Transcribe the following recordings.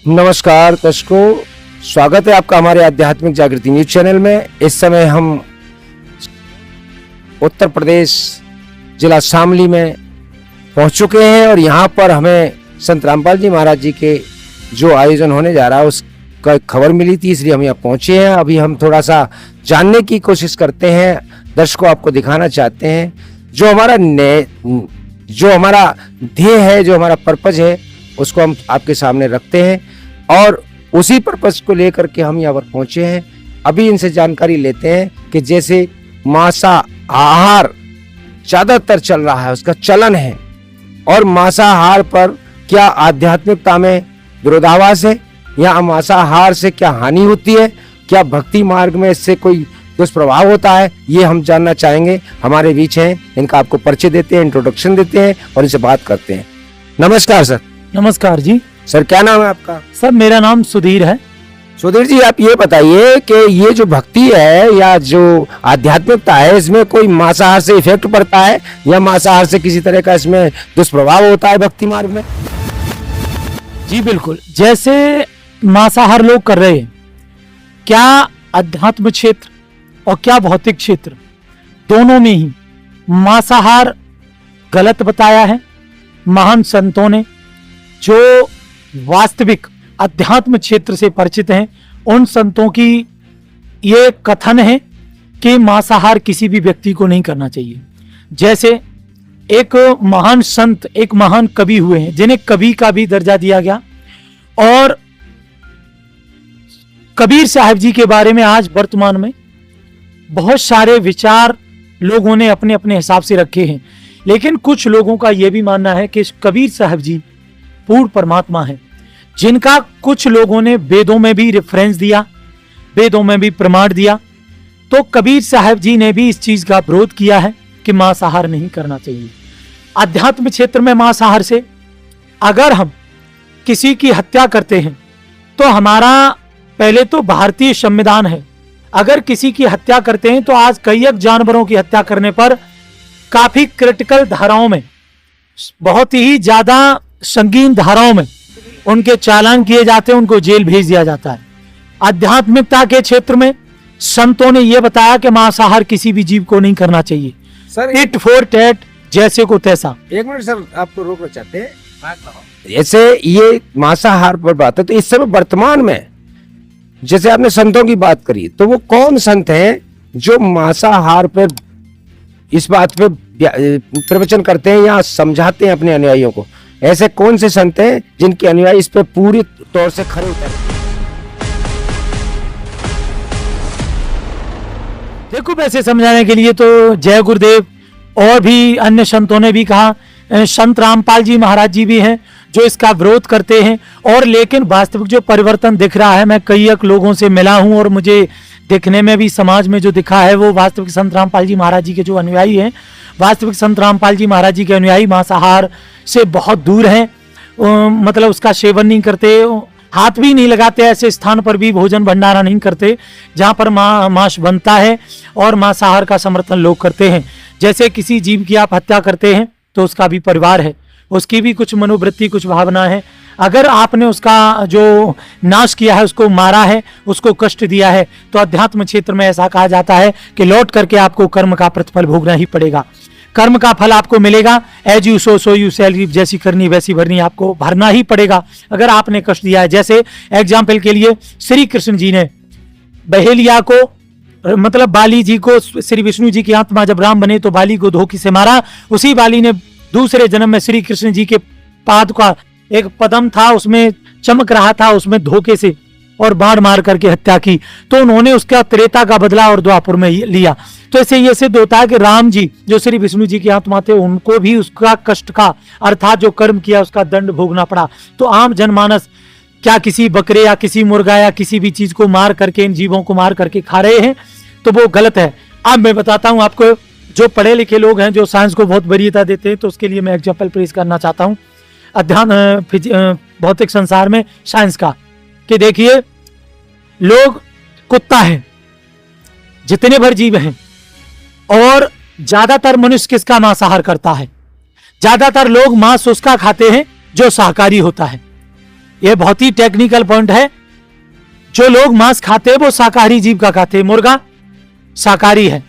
नमस्कार दर्शकों, स्वागत है आपका हमारे आध्यात्मिक जागृति न्यूज चैनल में। इस समय हम उत्तर प्रदेश जिला शामली में पहुंच चुके हैं और यहाँ पर हमें संत रामपाल जी महाराज जी के जो आयोजन होने जा रहा है उसका खबर मिली थी, इसलिए हम यहाँ पहुंचे हैं। अभी हम थोड़ा सा जानने की कोशिश करते हैं, दर्शकों आपको दिखाना चाहते हैं जो हमारा ध्येय है, जो हमारा पर्पज है, उसको हम आपके सामने रखते हैं और उसी पर्पस को लेकर के हम यहाँ पर पहुंचे हैं। अभी इनसे जानकारी लेते हैं कि जैसे मांसाहार ज्यादातर चल रहा है, उसका चलन है, और मांसाहार पर क्या आध्यात्मिकता में विरोधाभास है या मांसाहार से क्या हानि होती है, क्या भक्ति मार्ग में इससे कोई दुष्प्रभाव होता है, ये हम जानना चाहेंगे। हमारे बीच हैं, इनका आपको परिचय देते हैं, इंट्रोडक्शन देते हैं और इनसे बात करते हैं। नमस्कार सर। नमस्कार जी। सर क्या नाम है आपका? सर मेरा नाम सुधीर है। सुधीर जी, आप ये बताइए कि ये जो भक्ति है या जो आध्यात्मिकता है, इसमें कोई मांसाहार से इफेक्ट पड़ता है या मांसाहार से किसी तरह का इसमें दुष्प्रभाव होता है भक्ति मार्ग में? जी बिल्कुल, जैसे मांसाहार लोग कर रहे हैं, क्या अध्यात्म क्षेत्र और क्या भौतिक क्षेत्र दोनों में ही मांसाहार गलत बताया है। महान संतों ने जो वास्तविक अध्यात्म क्षेत्र से परिचित हैं, उन संतों की ये कथन है कि मांसाहार किसी भी व्यक्ति को नहीं करना चाहिए। जैसे एक महान संत, एक महान कवि हुए हैं जिन्हें कवि का भी दर्जा दिया गया, और कबीर साहब जी के बारे में आज वर्तमान में बहुत सारे विचार लोगों ने अपने अपने हिसाब से रखे हैं, लेकिन कुछ लोगों का यह भी मानना है कि कबीर साहब जी पूर्ण परमात्मा है, जिनका कुछ लोगों ने वेदों में भी रेफरेंस दिया, वेदों में भी प्रमाण दिया। तो कबीर साहब जी ने भी इस चीज का विरोध किया है कि मांसाहार नहीं करना चाहिए। अध्यात्म क्षेत्र में मांसाहार से अगर हम किसी की हत्या करते हैं तो हमारा पहले तो भारतीय संविधान है, अगर किसी की हत्या करते हैं तो आज कई जानवरों की हत्या करने पर काफी क्रिटिकल धाराओं में, बहुत ही ज्यादा संगीन धाराओं में उनके चालान किए जाते हैं, उनको जेल भेज दिया जाता है। आध्यात्मिकता के क्षेत्र में संतों ने यह बताया कि मांसाहार किसी भी जीव को नहीं करना चाहिए। सर टिट फॉर टैट, जैसे को तैसा। एक मिनट सर, आपको रोकना चाहते हैं। जैसे ये मांसाहार पर बात है, तो इस समय वर्तमान में जैसे आपने संतों की बात करी, तो वो कौन संत हैं जो मांसाहार पर इस बात पे प्रवचन करते हैं या समझाते हैं अपने अनुयायियों को? ऐसे कौन से संत हैं जिनके अनुयायी इस पे पूरी तौर से खरे उतरे? देखो, वैसे समझाने के लिए तो जय गुरुदेव और भी अन्य संतों ने भी कहा, संत रामपाल जी महाराज जी भी हैं जो इसका विरोध करते हैं। और लेकिन वास्तविक जो परिवर्तन दिख रहा है, मैं कई लोगों से मिला हूं और मुझे दिखने में भी समाज में जो दिखा है, वो वास्तविक संत रामपाल जी महाराज जी के जो अनुयायी हैं, वास्तविक संत रामपाल जी महाराज जी के अनुयायी मांसाहार से बहुत दूर हैं। मतलब उसका सेवन नहीं करते, हाथ भी नहीं लगाते, ऐसे स्थान पर भी भोजन भंडारा नहीं करते जहाँ पर मांस बनता है, और मांसाहार का समर्थन लोग करते हैं। जैसे किसी जीव की आप हत्या करते हैं तो उसका भी परिवार है, उसकी भी कुछ मनोवृत्ति, कुछ भावना है। अगर आपने उसका जो नाश किया है, उसको मारा है, उसको कष्ट दिया है, तो अध्यात्म क्षेत्र में ऐसा कहा जाता है कि लौट करके आपको कर्म का प्रतिफल भोगना ही पड़ेगा। कर्म का फल आपको मिलेगा, as you sow you shall reap, जैसी करनी वैसी भरनी, आपको भरना ही पड़ेगा अगर आपने कष्ट दिया है। जैसे एग्जाम्पल के लिए श्री कृष्ण जी ने बहेलिया को, मतलब बाली जी को, श्री विष्णु जी की आत्मा जब राम बने तो बाली को धोखे से मारा। उसी बाली ने दूसरे जन्म में श्री कृष्ण जी के पाद का एक पदम था, उसमें चमक रहा था, उसमें धोखे से और बाण मार करके हत्या की। तो उन्होंने उसका त्रेता का बदला और द्वापर में लिया। तो ऐसे ये सिद्ध होता है कि राम जी जो श्री विष्णु जी की आत्मा थे, उनको भी उसका कष्ट का, अर्थात जो कर्म किया उसका दंड भोगना पड़ा। तो आम जनमानस क्या किसी बकरे या किसी मुर्गा या किसी भी चीज को मार करके, इन जीवों को मार करके खा रहे हैं, तो वो गलत है। अब मैं बताता हूं आपको, जो पढ़े लिखे लोग हैं, जो साइंस को बहुत वरीयता देते हैं, तो उसके लिए मैं एग्जाम्पल पेश करना चाहता हूँ भौतिक संसार में साइंस का। कि देखिए, लोग, कुत्ता है, जितने भर जीव हैं, और ज्यादातर मनुष्य किसका मांसाहार करता है? ज्यादातर लोग मांस उसका खाते हैं जो शाकाहारी होता है। ये बहुत ही टेक्निकल पॉइंट है। जो लोग मांस खाते हैं वो शाकाहारी जीव का खाते हैं। मुर्गा शाकाहारी है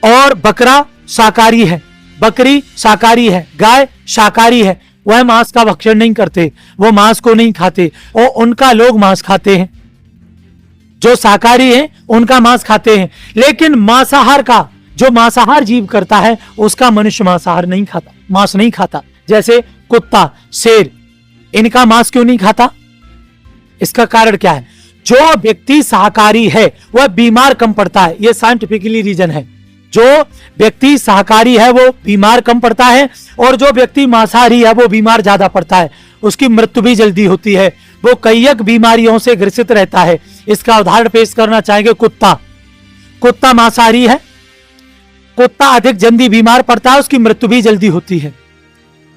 और बकरा शाकाहारी है, बकरी शाकाहारी है, गाय शाकाहारी है। वह मांस का भक्षण नहीं करते, वो मांस को नहीं खाते और उनका लोग मांस खाते हैं। जो शाकाहारी है उनका मांस खाते हैं, लेकिन मांसाहार का जो मांसाहार जीव करता है उसका मनुष्य मांसाहार नहीं खाता, मांस नहीं खाता। जैसे कुत्ता, शेर, इनका मांस क्यों नहीं खाता? इसका कारण क्या है? जो व्यक्ति शाकाहारी है वह बीमार कम पड़ता है, यह साइंटिफिकली रीजन है। जो व्यक्ति शाकाहारी है वो बीमार कम पड़ता है और जो व्यक्ति मांसाहारी है वो बीमार ज्यादा पड़ता है, उसकी मृत्यु भी जल्दी होती है, वो कई बीमारियों से ग्रसित रहता है। इसका उदाहरण पेश करना चाहेंगे। कुत्ता मांसाहारी है, कुत्ता अधिक जल्दी बीमार पड़ता है, उसकी मृत्यु भी जल्दी होती है,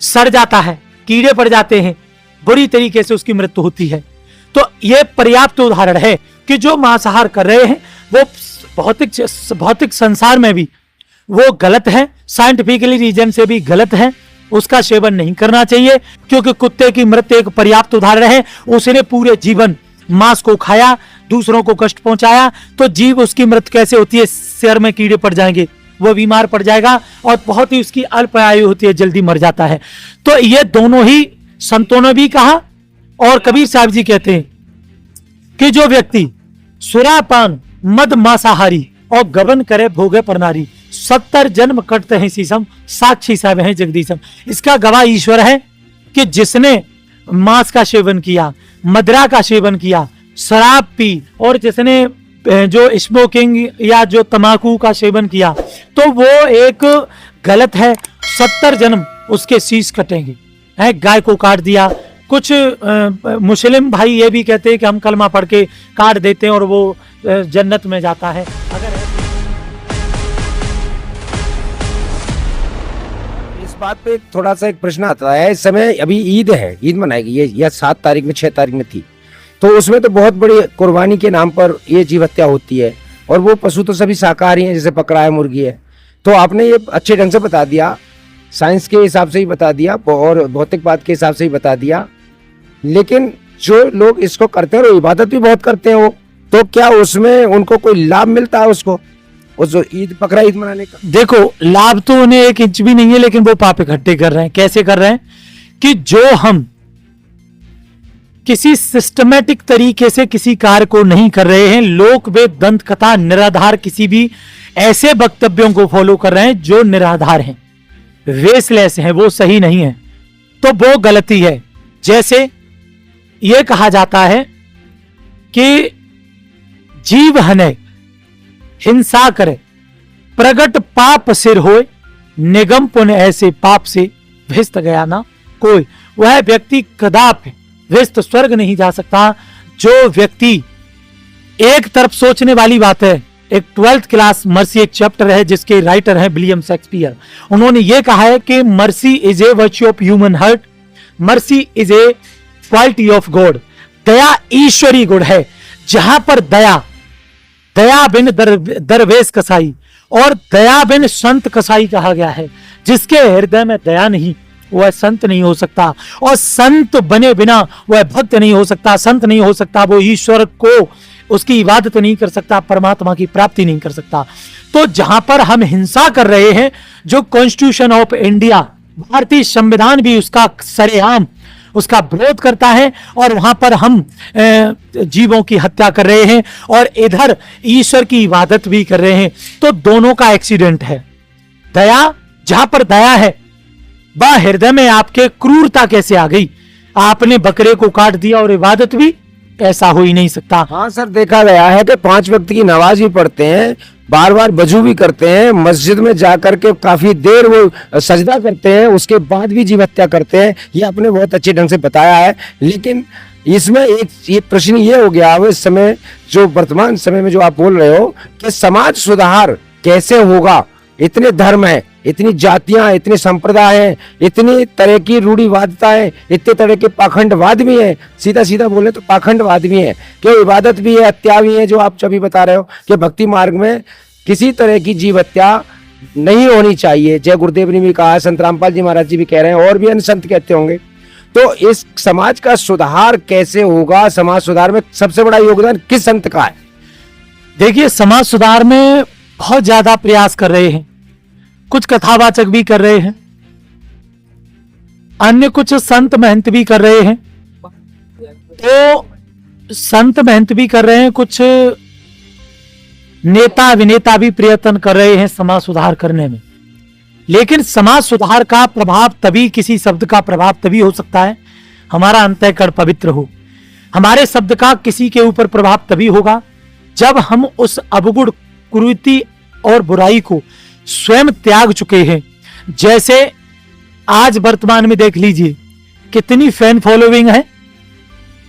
सड़ जाता है, कीड़े पड़ जाते हैं, बुरी तरीके से उसकी मृत्यु होती है। तो यह पर्याप्त उदाहरण है कि जो मांसाहार कर रहे हैं वो भौतिक संसार में भी वो गलत है, साइंटिफिकली रीजन से भी गलत है, उसका सेवन नहीं करना चाहिए। क्योंकि कुत्ते की मृत्यु एक पर्याप्त उदाहरण है। उसने पूरे जीवन मांस को खाया, दूसरों को कष्ट पहुंचाया, तो जीव उसकी मृत्यु कैसे होती है? सिर में कीड़े पड़ जाएंगे, वो बीमार पड़ जाएगा और बहुत ही उसकी अल्प आयु होती है, जल्दी मर जाता है। तो ये दोनों ही संतों ने भी कहा और कबीर साहब जी कहते हैं कि जो व्यक्ति सुरापान मद मांसाहारी और गबन करे भोगे पर नारी, 70 जन्म कटते हैं शीशम, साक्षी साहब हैं जगदीशम। इसका गवाह ईश्वर है कि जिसने मांस का सेवन किया, मदिरा का सेवन किया, शराब पी और जिसने जो स्मोकिंग या जो तंबाकू का सेवन किया, तो वो एक गलत है। 70 जन्म उसके शीश कटेंगे। है, गाय को काट दिया। कुछ मुस्लिम भाई ये भी कहते हैं कि हम कलमा पढ़ के काट देते हैं और वो जन्नत में जाता है। अगर इस बात पे थोड़ा सा एक प्रश्न आता है। इस समय अभी ईद है, ईद मनाएगी ये 7 तारीख में, 6 तारीख में थी, तो उसमें तो बहुत बड़ी कुर्बानी के नाम पर ये जीव हत्या होती है और वो पशु तो सभी शाकाहारी हैं, जैसे बकरा है, मुर्गी है। तो आपने ये अच्छे ढंग से बता दिया, साइंस के हिसाब से ही बता दिया और भौतिकवाद के हिसाब से ही बता दिया, लेकिन जो लोग इसको करते हैं और इबादत भी बहुत करते हैं वो, तो क्या उसमें उनको कोई लाभ मिलता है उसको, उस ईद बकरा ईद मनाने का? देखो, लाभ तो उन्हें 1 इंच भी नहीं है, लेकिन वो पाप इकट्ठे कर रहे हैं। कैसे कर रहे हैं कि जो हम किसी सिस्टमेटिक तरीके से किसी कार्य को नहीं कर रहे हैं, लोक वेद दंत कथा निराधार किसी भी ऐसे वक्तव्यों को फॉलो कर रहे हैं जो निराधार हैं, वेसलेस हैं, वो सही नहीं है, तो वो गलती है। जैसे यह कहा जाता है कि जीव हने हिंसा करे, प्रगट पाप सिर होए, निगम पुण्य ऐसे पाप से भिस्त गया ना कोई। वह व्यक्ति कदापि भिस्त स्वर्ग नहीं जा सकता जो व्यक्ति एक तरफ सोचने वाली बात है। एक 12th क्लास मर्सी एक चैप्टर है जिसके राइटर हैं विलियम शेक्सपियर। उन्होंने ये कहा है कि mercy is a virtue of human heart, mercy is a quality of God. दया ईश्वरी गुण है। जहां पर दया बिन दरवेश कसाई और दया बिन संत कसाई कहा गया है। जिसके हृदय में दया नहीं वह संत नहीं हो सकता, और संत बने बिना वह भक्त नहीं हो सकता। संत नहीं हो सकता, वो ईश्वर को उसकी इबादत नहीं कर सकता, परमात्मा की प्राप्ति नहीं कर सकता। तो जहां पर हम हिंसा कर रहे हैं, जो कॉन्स्टिट्यूशन ऑफ इंडिया, भारतीय संविधान भी उसका सरेआम उसका विरोध करता है, और वहां पर हम जीवों की हत्या कर रहे हैं और इधर ईश्वर की इबादत भी कर रहे हैं। तो दोनों का एक्सीडेंट है। दया, जहां पर दया है वह हृदय में आपके क्रूरता कैसे आ गई? आपने बकरे को काट दिया और इबादत भी, ऐसा हो ही नहीं सकता। हाँ सर, देखा गया है कि 5 वक्त की नमाज भी पढ़ते हैं, बार बार वजू भी करते हैं, मस्जिद में जाकर के काफी देर वो सजदा करते हैं, उसके बाद भी जीव हत्या करते हैं। ये आपने बहुत अच्छे ढंग से बताया है। लेकिन इसमें एक ये प्रश्न ये हो गया, इस समय जो वर्तमान समय में जो आप बोल रहे हो कि समाज सुधार कैसे होगा? इतने धर्म है, इतनी जातियां, इतने संप्रदाय हैं, इतनी तरह की रूढ़िवादिता है, इतने तरह के पाखंडवाद भी है। सीधा सीधा बोले तो पाखंडवाद भी है कि इबादत भी है, हत्या भी है। जो आप अभी बता रहे हो कि भक्ति मार्ग में किसी तरह की जीव हत्या नहीं होनी चाहिए। जय गुरुदेव ने भी कहा, संत रामपाल जी महाराज जी भी कह रहे हैं, और भी अन्य संत कहते होंगे। तो इस समाज का सुधार कैसे होगा? समाज सुधार में सबसे बड़ा योगदान किस संत का है? देखिए, समाज सुधार में बहुत ज्यादा प्रयास कर रहे हैं, कुछ कथावाचक भी कर रहे हैं, अन्य कुछ संत महंत भी कर रहे हैं। तो संत महंत भी कर रहे हैं, कुछ नेता अभिनेता भी प्रयत्न कर रहे हैं समाज सुधार करने में। लेकिन समाज सुधार का प्रभाव तभी, किसी शब्द का प्रभाव तभी हो सकता है हमारा अंतःकरण पवित्र हो। हमारे शब्द का किसी के ऊपर प्रभाव तभी होगा जब हम उस अवगुण, कुरीति और बुराई को स्वयं त्याग चुके हैं। जैसे आज वर्तमान में देख लीजिए कितनी फैन फॉलोइंग है।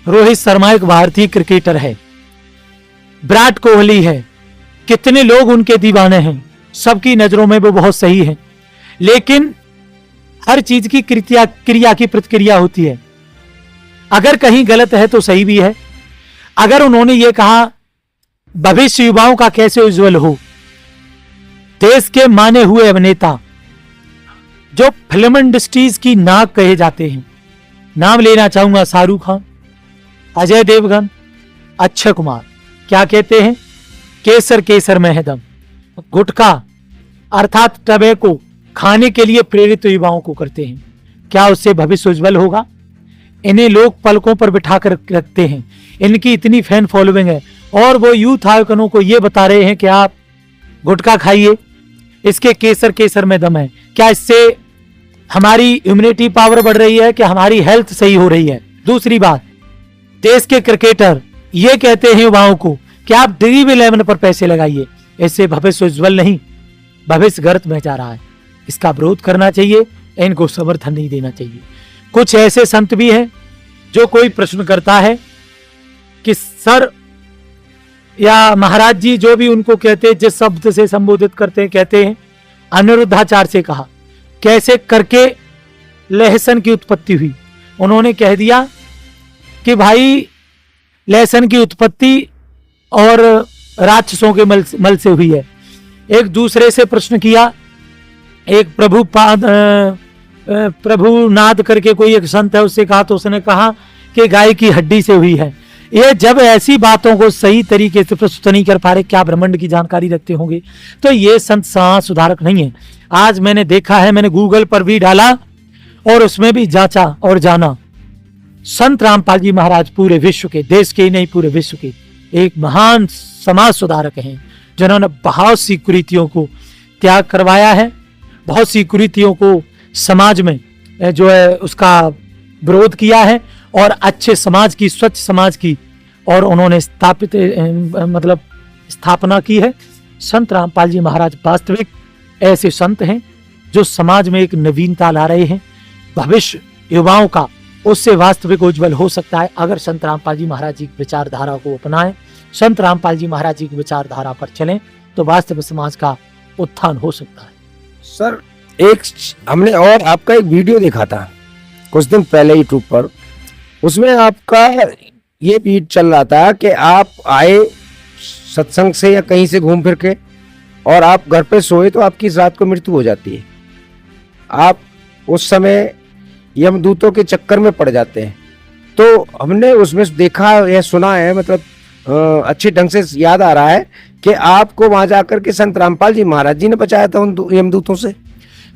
रोहित शर्मा एक भारतीय क्रिकेटर है, विराट कोहली है, कितने लोग उनके दीवाने हैं, सबकी नजरों में वो बहुत सही है। लेकिन हर चीज की क्रिया की प्रतिक्रिया होती है। अगर कहीं गलत है तो सही भी है। अगर उन्होंने ये कहा भविष्य युवाओं का कैसे उज्जवल हो, देश के माने हुए अभिनेता जो फिल्म इंडस्ट्रीज की नाक कहे जाते हैं, नाम लेना चाहूंगा शाहरुख खान, अजय देवगन, अक्षय कुमार, क्या कहते हैं? केसर केसर में है दम। गुटखा अर्थात टबैको खाने के लिए प्रेरित युवाओं को करते हैं। क्या उससे भविष्य उज्जवल होगा? इन्हें लोग पलकों पर बिठा कर रखते हैं, इनकी इतनी फैन फॉलोइंग है और वो यूथ आइकनों को ये बता रहे हैं कि आप गुटखा खाइए, इसके केसर केसर में दम है। क्या इससे हमारी इम्यूनिटी पावर बढ़ रही है? क्या हमारी हेल्थ सही हो रही है? दूसरी बात, देश के क्रिकेटर ये कहते हैं युवाओं को कि आप ड्रीम 11 पर पैसे लगाइए, इससे भविष्य उज्जवल नहीं, भविष्य गर्त में जा रहा है। इसका विरोध करना चाहिए, इनको समर्थन नहीं देना चाहिए। कुछ ऐसे संत भी हैं जो कोई प्रश्न करता है कि सर या महाराज जी, जो भी उनको कहते हैं, जिस शब्द से संबोधित करते हैं, कहते हैं अनिरुद्धाचार्य से कहा कैसे करके लहसन की उत्पत्ति हुई। उन्होंने कह दिया कि भाई लहसन की उत्पत्ति और राक्षसों के मल से हुई है। एक दूसरे से प्रश्न किया, एक प्रभु नाद करके कोई एक संत है, उससे कहा तो उसने कहा कि गाय की हड्डी से हुई है। ये जब ऐसी बातों को सही तरीके से प्रस्तुत नहीं कर पा रहे, क्या ब्रह्मांड की जानकारी रखते होंगे? तो ये संत समाज सुधारक नहीं है। आज मैंने देखा है, मैंने गूगल पर भी डाला और उसमें भी जांचा और जाना, संत रामपाल जी महाराज पूरे विश्व के, देश के ही नहीं पूरे विश्व के एक महान समाज सुधारक हैं, जिन्होंने बहुत सी कुरीतियों को त्याग करवाया है, बहुत सी कुरीतियों को समाज में जो है उसका विरोध किया है और अच्छे समाज की, स्वच्छ समाज की और उन्होंने स्थापना की है। संत रामपाल जी महाराज वास्तविक ऐसे संत हैं जो समाज में एक नवीनता ला रहे हैं। भविष्य युवाओं का उससे वास्तविक उज्जवल हो सकता है अगर संत रामपाल जी महाराज जी की विचारधारा को अपनाएं, संत रामपाल जी महाराज जी की विचारधारा पर चलें, तो वास्तविक समाज का उत्थान हो सकता है। सर, एक हमने और आपका एक वीडियो देखा था कुछ दिन पहले यूट्यूब पर, उसमें आपका ये बीट चल रहा था कि आप आए सत्संग से या कहीं से घूम फिर के और आप घर पे सोए तो आपकी इस रात को मृत्यु हो जाती है। आप उस समय यमदूतों के चक्कर में पड़ जाते हैं। तो हमने उसमें देखा या सुना है, मतलब अच्छे ढंग से याद आ रहा है कि आपको वहां जाकर के संत रामपाल जी महाराज जी ने बचाया था उन यमदूतों से।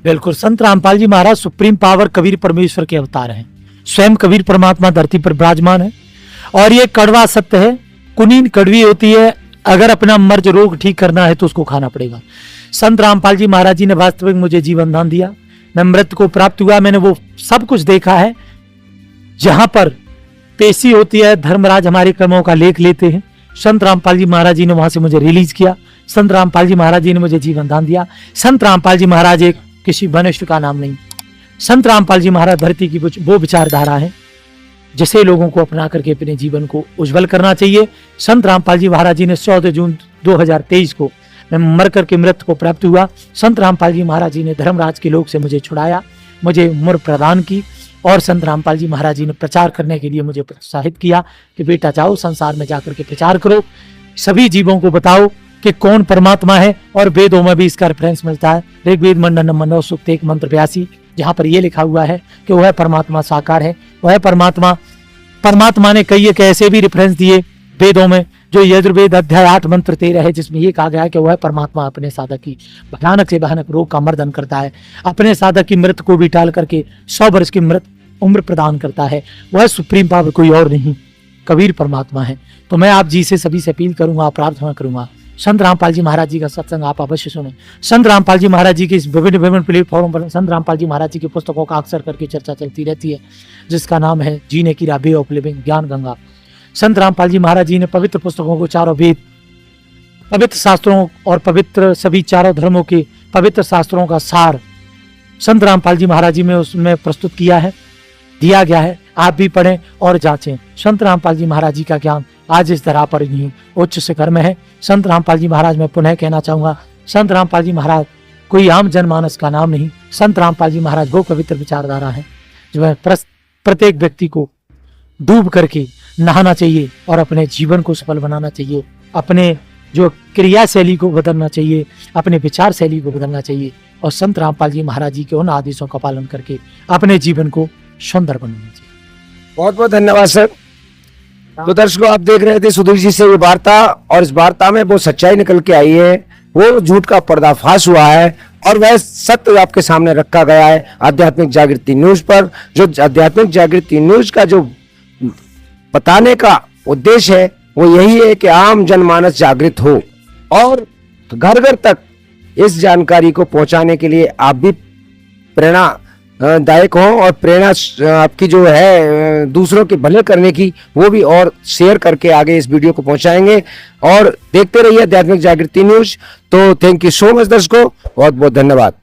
बिल्कुल, संत रामपाल जी महाराज सुप्रीम पावर कबीर परमेश्वर के अवतार हैं। स्वयं कबीर परमात्मा धरती पर विराजमान है और ये कड़वा सत्य है, कुनीन कड़वी होती है, अगर अपना मर्ज रोग ठीक करना है तो उसको खाना पड़ेगा। संत रामपाल जी महाराज जी ने वास्तविक मुझे जीवन दान दिया, मैं मृत्यु को प्राप्त हुआ, मैंने वो सब कुछ देखा है जहां पर पेशी होती है, धर्मराज हमारे कर्मों का लेख लेते हैं। संत रामपाल जी महाराज जी ने वहां से मुझे रिलीज किया, संत रामपाल जी महाराज जी ने मुझे जीवन दान दिया। संत रामपाल जी महाराज एक किसी मनुष्य का नाम नहीं, संत रामपाल जी महाराज धरती की वो विचारधारा है जिसे लोगों को अपना करके अपने जीवन को उज्जवल करना चाहिए। संत रामपाल जी महाराज जी ने 14 जून 2023 को मैं मर करके मृत्यु को प्राप्त हुआ। संत रामपाल जी महाराज जी ने धर्मराज के लोक से मुझे छुड़ाया, मुझे उम्र प्रदान की और संत रामपाल जी महाराज जी ने प्रचार करने के लिए मुझे प्रोत्साहित किया कि बेटा जाओ संसार में जाकर के प्रचार करो, सभी जीवों को बताओ कि कौन परमात्मा है। और वेदों में भी इसका रेफरेंस मिलता है, ऋग्वेद मंडल नंबर 9 सूक्त 1 मंत्र 82, जहाँ पर यह लिखा हुआ है कि वह परमात्मा साकार है वह परमात्मा। परमात्मा ने कई एक ऐसे भी रेफरेंस दिए वेदों में, जो यजुर्वेद अध्याय 8 मंत्र 13 है, जिसमें ये कहा गया है कि वह परमात्मा अपने साधक की भयानक से भयानक रोग का मर्दन करता है, अपने साधक की मृत्यु को भी टाल करके 100 वर्ष की उम्र प्रदान करता है। वह सुप्रीम पावर कोई और नहीं, कबीर परमात्मा है। तो मैं आप जी से सभी से अपील करूंगा, प्रार्थना करूंगा, संत रामपाल जी महाराज जी का सत्संग आप अवश्य सुने। संत रामपाल जी महाराज जी की इस विभिन्न प्लेटफॉर्म पर संत रामपाल जी महाराज जी की पुस्तकों का अक्सर करके चर्चा चलती रहती है, जिसका नाम है जीने की राह, वे ऑफ लिविंग, ज्ञान गंगा। संत रामपाल जी महाराज जी ने पवित्र पुस्तकों को, चारों वेद, पवित्र शास्त्रों और पवित्र सभी चारों धर्मों के पवित्र शास्त्रों का सार संत रामपाल जी महाराज जी में उसमें प्रस्तुत किया है, दिया गया है। आप भी पढ़ें और जांचें। संत रामपाल जी महाराज जी का ज्ञान आज इस धरा पर नहीं उच्च शिखर में है। संत रामपाल जी महाराज, मैं पुनः कहना चाहूंगा, संत रामपाल जी महाराज कोई आम जनमानस का नाम नहीं। संत रामपाल जी महाराज वो पवित्र विचारधारा है जो है प्रत्येक व्यक्ति को डूब करके नहाना चाहिए और अपने जीवन को सफल बनाना चाहिए, अपने जो क्रिया शैली को बदलना चाहिए, अपने विचार शैली को बदलना चाहिए और संत रामपाल जी महाराज जी के उन आदेशों का पालन करके अपने जीवन को सुंदर बनाना चाहिए। बहुत बहुत धन्यवाद सर। तो दर्शकों, आप देख रहे थे सुधीर जी से ये वार्ता, और इस वार्ता में वो सच्चाई निकल के आई है, वो झूठ का पर्दाफाश हुआ है और वह सत्य आपके सामने रखा गया है आध्यात्मिक जागृति न्यूज पर। जो आध्यात्मिक जागृति न्यूज का जो बताने का उद्देश्य है वो यही है कि आम जनमानस जागृत हो और घर घर तक इस जानकारी को पहुंचाने के लिए आप भी प्रेरणादायक हो और प्रेरणा आपकी जो है दूसरों के भले करने की, वो भी और शेयर करके आगे इस वीडियो को पहुंचाएंगे। और देखते रहिए आध्यात्मिक जागृति न्यूज। तो थैंक यू सो मच दर्शकों, बहुत बहुत धन्यवाद।